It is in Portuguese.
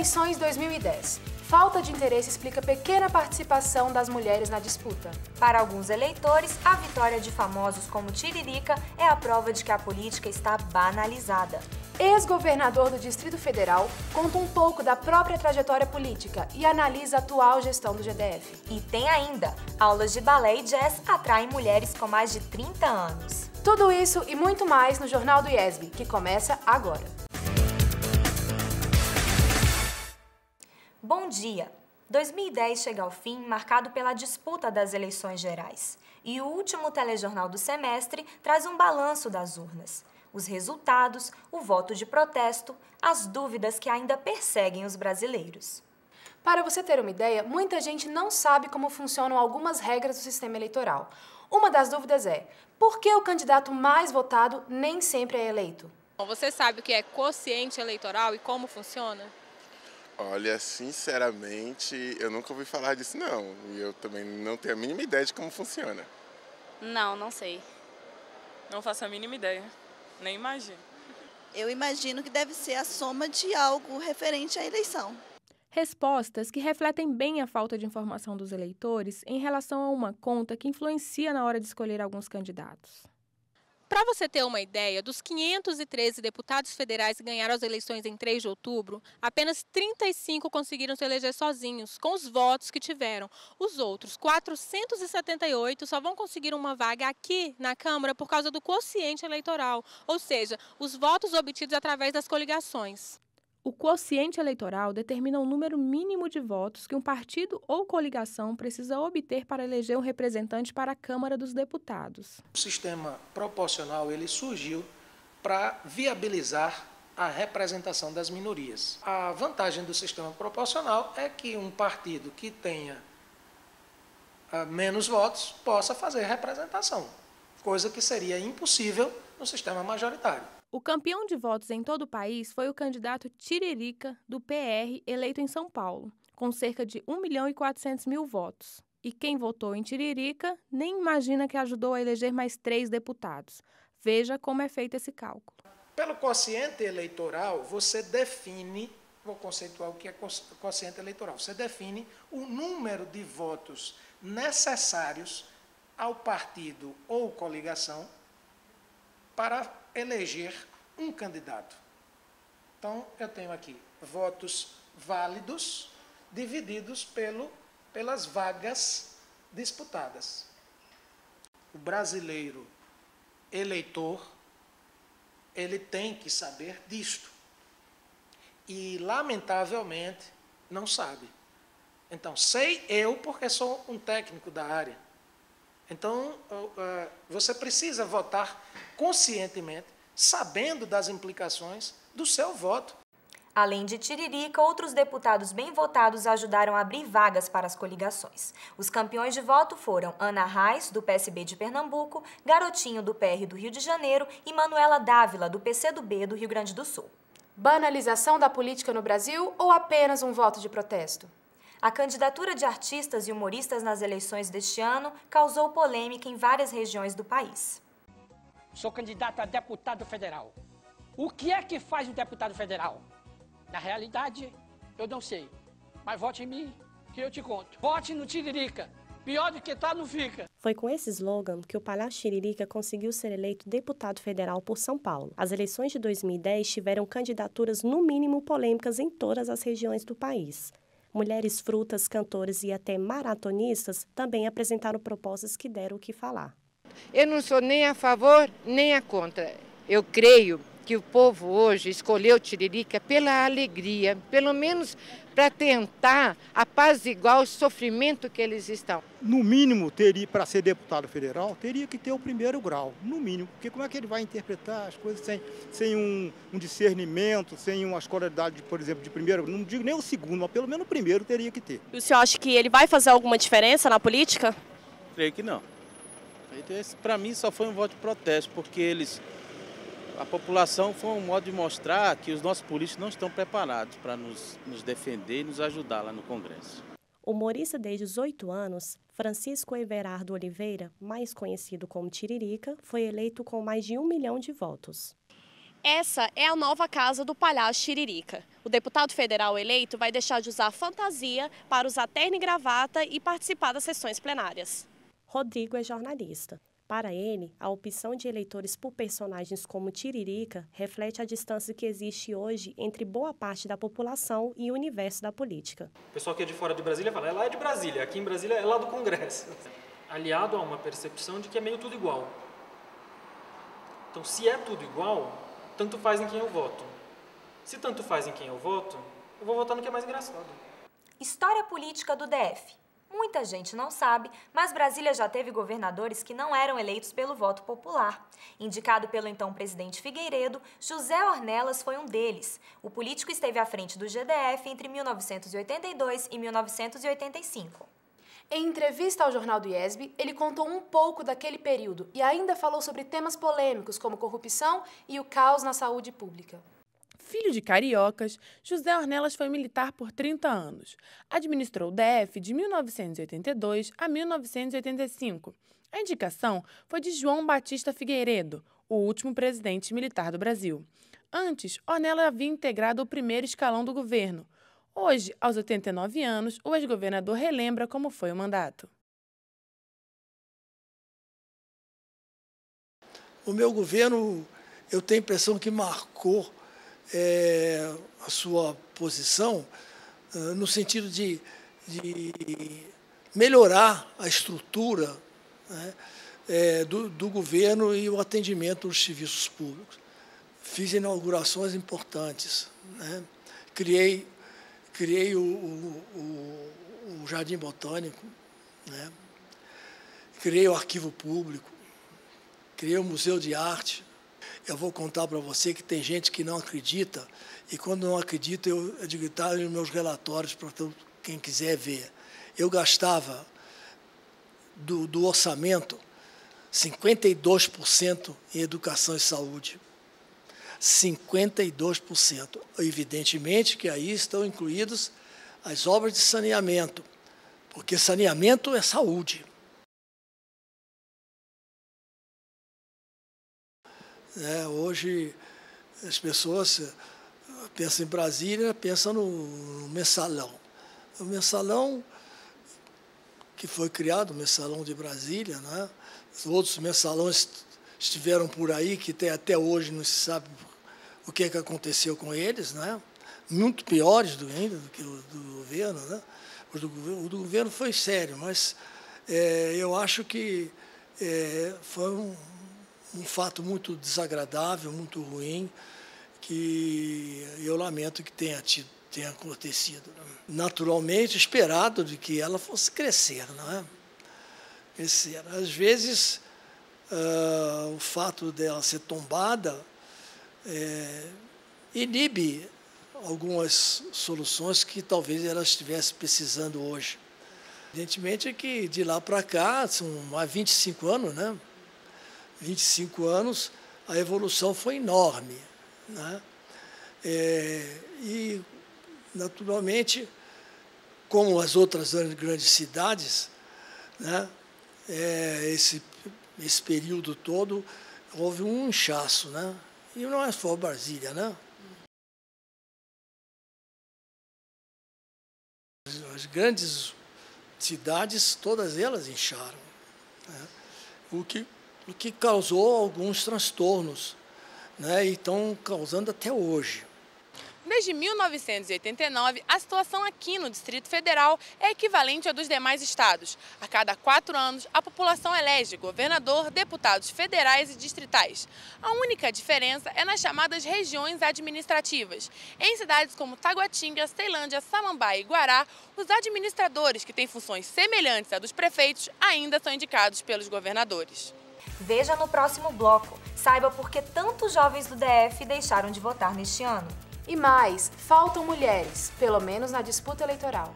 Eleições 2010. Falta de interesse explica pequena participação das mulheres na disputa. Para alguns eleitores, a vitória de famosos como Tiririca é a prova de que a política está banalizada. Ex-governador do Distrito Federal conta um pouco da própria trajetória política e analisa a atual gestão do GDF. E tem ainda, aulas de balé e jazz atraem mulheres com mais de 30 anos. Tudo isso e muito mais no Jornal do IESB, que começa agora. Bom dia! 2010 chega ao fim, marcado pela disputa das eleições gerais. E o último telejornal do semestre traz um balanço das urnas. Os resultados, o voto de protesto, as dúvidas que ainda perseguem os brasileiros. Para você ter uma ideia, muita gente não sabe como funcionam algumas regras do sistema eleitoral. Uma das dúvidas é, por que o candidato mais votado nem sempre é eleito? Você sabe o que é quociente eleitoral e como funciona? Olha, sinceramente, eu nunca ouvi falar disso não. E eu também não tenho a mínima ideia de como funciona. Não sei. Não faço a mínima ideia. Nem imagino. Eu imagino que deve ser a soma de algo referente à eleição. Respostas que refletem bem a falta de informação dos eleitores em relação a uma conta que influencia na hora de escolher alguns candidatos. Para você ter uma ideia, dos 513 deputados federais que ganharam as eleições em 3 de outubro, apenas 35 conseguiram se eleger sozinhos, com os votos que tiveram. Os outros 478 só vão conseguir uma vaga aqui na Câmara por causa do quociente eleitoral, ou seja, os votos obtidos através das coligações. O quociente eleitoral determina o número mínimo de votos que um partido ou coligação precisa obter para eleger um representante para a Câmara dos Deputados. O sistema proporcional ele surgiu para viabilizar a representação das minorias. A vantagem do sistema proporcional é que um partido que tenha menos votos possa fazer representação, coisa que seria impossível no sistema majoritário. O campeão de votos em todo o país foi o candidato Tiririca, do PR, eleito em São Paulo, com cerca de 1.400.000 votos. E quem votou em Tiririca nem imagina que ajudou a eleger mais 3 deputados. Veja como é feito esse cálculo. Pelo quociente eleitoral, você define, vou conceituar o que é quociente eleitoral, você define o número de votos necessários ao partido ou coligação para eleger um candidato. Então, eu tenho aqui votos válidos divididos pelas vagas disputadas. O brasileiro eleitor, ele tem que saber disto. E, lamentavelmente, não sabe. Então, sei eu porque sou um técnico da área. Então, você precisa votar conscientemente, sabendo das implicações do seu voto. Além de Tiririca, outros deputados bem votados ajudaram a abrir vagas para as coligações. Os campeões de voto foram Ana Reis, do PSB de Pernambuco, Garotinho, do PR do Rio de Janeiro e Manuela Dávila, do PCdoB do Rio Grande do Sul. Banalização da política no Brasil ou apenas um voto de protesto? A candidatura de artistas e humoristas nas eleições deste ano causou polêmica em várias regiões do país. Sou candidato a deputado federal. O que é que faz um deputado federal? Na realidade, eu não sei. Mas vote em mim, que eu te conto. Vote no Tiririca. Pior do que tá, não fica. Foi com esse slogan que o palhaço Tiririca conseguiu ser eleito deputado federal por São Paulo. As eleições de 2010 tiveram candidaturas, no mínimo, polêmicas em todas as regiões do país. Mulheres frutas, cantores e até maratonistas também apresentaram propostas que deram o que falar. Eu não sou nem a favor nem a contra. Eu creio que o povo hoje escolheu Tiririca pela alegria, pelo menos para tentar apaziguar o sofrimento que eles estão. No mínimo, teria, para ser deputado federal, teria que ter o 1º grau, no mínimo, porque como é que ele vai interpretar as coisas sem um discernimento, sem uma escolaridade, por exemplo, de 1º, não digo nem o 2º, mas pelo menos o 1º teria que ter. E o senhor acha que ele vai fazer alguma diferença na política? Creio que não. Para mim só foi um voto de protesto, porque a população foi um modo de mostrar que os nossos políticos não estão preparados para nos defender e nos ajudar lá no Congresso. Humorista desde os 8 anos, Francisco Everardo Oliveira, mais conhecido como Tiririca, foi eleito com mais de 1 milhão de votos. Essa é a nova casa do palhaço Tiririca. O deputado federal eleito vai deixar de usar fantasia para usar terno e gravata e participar das sessões plenárias. Rodrigo é jornalista. Para ele, a opção de eleitores por personagens como Tiririca reflete a distância que existe hoje entre boa parte da população e o universo da política. O pessoal que é de fora de Brasília fala, lá é de Brasília, aqui em Brasília é lá do Congresso. Aliado a uma percepção de que é meio tudo igual. Então, se é tudo igual, tanto faz em quem eu voto. Se tanto faz em quem eu voto, eu vou votar no que é mais engraçado. História política do DF. Muita gente não sabe, mas Brasília já teve governadores que não eram eleitos pelo voto popular. Indicado pelo então presidente Figueiredo, José Ornelas foi um deles. O político esteve à frente do GDF entre 1982 e 1985. Em entrevista ao Jornal do IESB, ele contou um pouco daquele período e ainda falou sobre temas polêmicos como corrupção e o caos na saúde pública. Filho de cariocas, José Ornelas foi militar por 30 anos. Administrou o DF de 1982 a 1985. A indicação foi de João Batista Figueiredo, o último presidente militar do Brasil. Antes, Ornelas havia integrado o primeiro escalão do governo. Hoje, aos 89 anos, o ex-governador relembra como foi o mandato. O meu governo, eu tenho a impressão que marcou a sua posição no sentido de melhorar a estrutura, né, do governo e o atendimento aos serviços públicos. Fiz inaugurações importantes, né, criei o Jardim Botânico, né? Criei o Arquivo Público, criei o Museu de Arte. Eu vou contar para você que tem gente que não acredita, e quando não acredita, eu digo, tá nos meus relatórios para quem quiser ver. Eu gastava do orçamento 52% em educação e saúde. 52%. Evidentemente que aí estão incluídas as obras de saneamento, porque saneamento é saúde. Hoje as pessoas pensam em Brasília, pensam no mensalão. O mensalão que foi criado, o mensalão de Brasília, né? Outros mensalões estiveram por aí, que até hoje não se sabe o que aconteceu com eles, né? Muito piores ainda do que o do governo, né? O do governo foi sério, mas eu acho que foi um fato muito desagradável, muito ruim, que eu lamento que tenha acontecido. Naturalmente, esperado de que ela fosse crescer, não é? Crescer. Às vezes, o fato dela ser tombada inibe algumas soluções que talvez ela estivesse precisando hoje. Evidentemente que de lá para cá, são há 25 anos, né? 25 anos, a evolução foi enorme, né? E, naturalmente, como as outras grandes cidades, né? Esse período todo houve um inchaço, né? E não é só Brasília, né? As grandes cidades, todas elas incharam, né? O que causou alguns transtornos, né? E estão causando até hoje. Desde 1989, a situação aqui no Distrito Federal é equivalente à dos demais estados. A cada 4 anos, a população elege governador, deputados federais e distritais. A única diferença é nas chamadas regiões administrativas. Em cidades como Taguatinga, Ceilândia, Samambaia e Guará, os administradores, que têm funções semelhantes à dos prefeitos, ainda são indicados pelos governadores. Veja no próximo bloco. Saiba por que tantos jovens do DF deixaram de votar neste ano. E mais, faltam mulheres, pelo menos na disputa eleitoral.